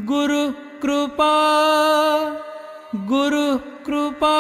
गुरु कृपा गुरु कृपा।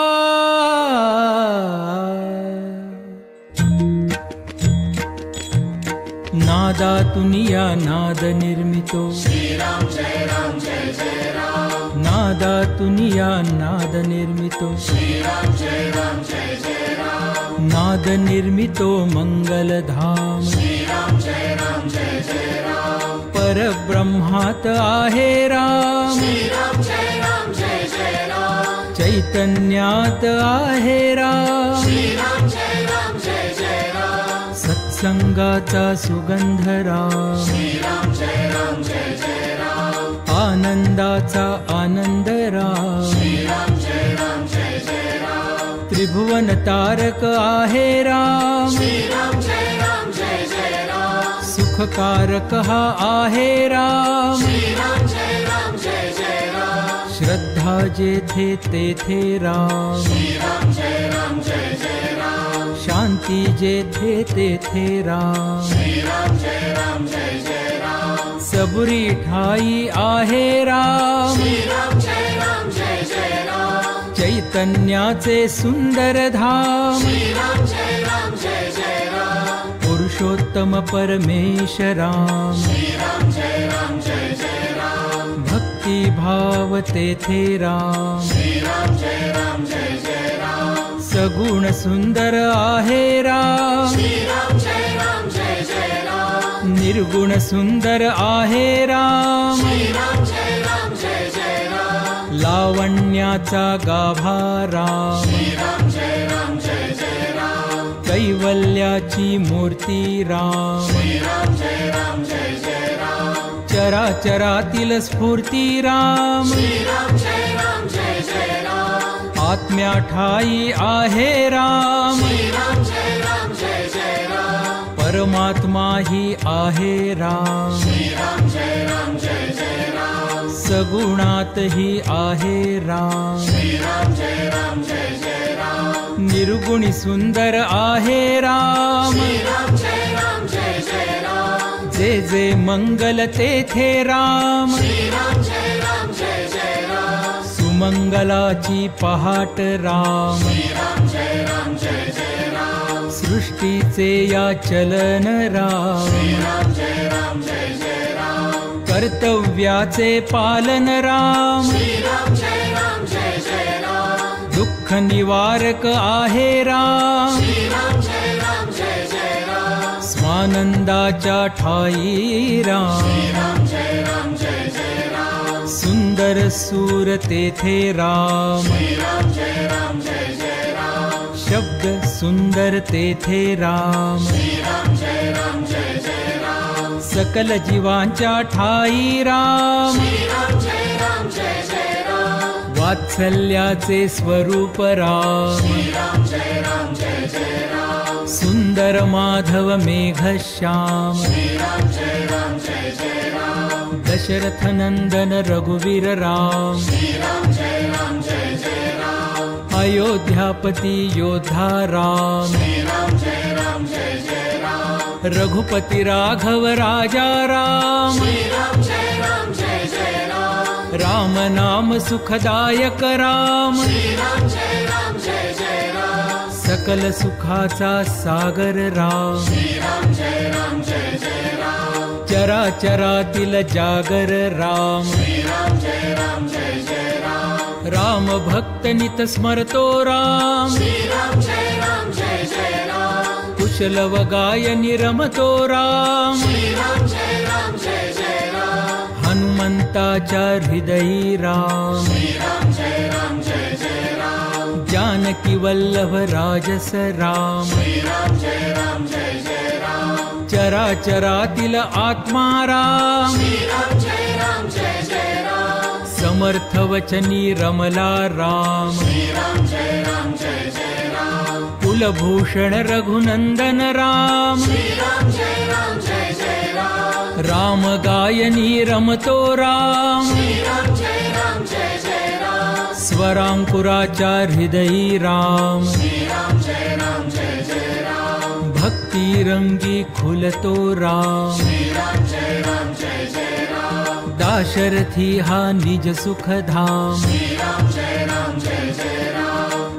नादातुनिया नाद निर्मितो श्रीराम जय राम जय जय राम। नादातुनिया नाद निर्मितो श्रीराम जय राम जय जय राम। नाद निर्मितो मंगलधाम श्रीराम जय राम जय जय राम। परब्रह्मात आहे राम श्रीराम जय राम जय जय राम। चैतन्यात आहे राम श्रीराम जय राम जय जय राम। सत्संगाचा सुगंध राम श्रीराम जय राम जय जय राम। आनंदाचा आनंद राम श्रीराम जय राम जय जय राम। त्रिभुवन तारक आहे राम श्रीराम जय राम जय जय राम। सुखकारक हा आहे राम श्रीराम जय राम जय जय राम। श्रद्धा जेथे तेथे राम श्रीराम जय राम जय जय राम। शांती जेथे तेथे राम श्रीराम जय राम जय जय राम। सबुरी ठाई आहे राम श्रीराम जय राम जय जय राम। चैतन्याचे सुंदर धाम श्रीराम जय राम जय जय राम। पुरुषोत्तम परमेश राम श्रीराम जय राम जय जय राम। भक्ति भाव तेथे राम श्रीराम जय राम जय जय राम। सगुण सुंदर आहे राम श्रीराम जय राम जय जय राम। निर्गुण सुंदर आहे राम श्रीराम जय राम जय जय राम। लावण्याचा गाभा राम श्रीराम जय राम जय जय राम। कैवल्याची मूर्ती राम श्रीराम जय राम जय जय राम। चराचरातील स्फूर्ती राम श्रीराम जय राम जय जय राम। आत्म्या ठाई आहे राम श्रीराम जय राम जय जय राम। परमात्मा ही आहे राम श्रीराम जय राम जय जय राम। सगुणात ही आहे राम श्रीराम जय राम जय जय राम। निर्गुणी सुंदर आहे राम श्रीराम जय राम जय जय राम। जे जे मंगल तेथे राम श्रीराम जय राम जय जय राम। सुमंगलाची पहाट राम श्रीराम जय राम जय जय राम। सृष्टीचे या चलन राम श्रीराम जय राम जय जय राम। कर्तव्याचे पालन राम श्रीराम जय राम जय जय राम। दुःख निवारक आहे राम श्रीराम जय राम जय जय राम। स्वानंदाच्या ठाई राम श्रीराम जय राम जय जय राम। सुंदर सूर तेथे राम श्रीराम जय राम जय जय राम। शब्द सुंदर तेथे राम श्रीराम जय राम जय जय राम। सकल जीवांच्या ठाई राम श्रीराम जय राम जय जय राम। वात्सल्याचे स्वरूप राम श्रीराम जय राम जय जय राम। सुंदर माधव मेघश्याम श्रीराम जय राम जय जय राम। दशरथ नंदन रघुवीर राम श्रीराम जय राम जय जय राम। अयोध्यापती योद्धा राम श्रीराम जय राम जय जय राम। रघुपती राघव राजा राम श्रीराम जय राम जय जय राम। राम नाम सुखदायक राम श्रीराम जय राम जय जय राम। सकल सुखाचा सागर राम श्रीराम जय राम जय जय राम। चराचरातील जागर राम श्रीराम जय राम जय जय राम। राम भक्त नित स्मरतो राम श्रीराम जय राम जय जय राम। कुशल व गायनी रमतो राम श्रीराम जय राम जय जय राम। हनुमंताच्या हृदयी राम श्रीराम जय राम जय जय राम। जानकी वल्लभ राजस राम श्रीराम जय राम जय जय राम। चराचरातील आत्मा राम श्रीराम जय राम जय जय राम। समर्थ वचनी रमला राम श्रीराम जय राम जय जय राम। कुलभूषण रघुनंदन राम श्रीराम जय राम जय जय राम। राम गायनी रमतो राम श्रीराम जय राम जय जय राम। स्वरांकुराच्या हृदयी राम श्रीराम जय राम जय जय राम। भक्ती रंगी खुलतो राम श्रीराम जय राम जय जय राम। दाशरथी हा निज सुखधाम श्री राम जय राम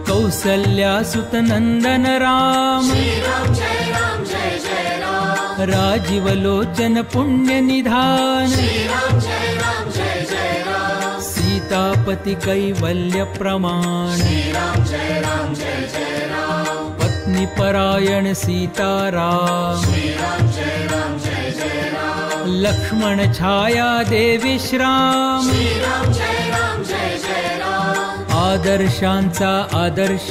कौसल्या सुत नंदन राम श्री राम जय राम राजीव लोचन पुण्य निधान श्री राम जय राम सीतापति कैवल्य प्रमाण श्री राम जय राम पत्नी परायण सीताराम श्री राम जय राम लक्ष्मण छाया देवी श्राम श्री राम जय राम आदर्शांचा आदर्श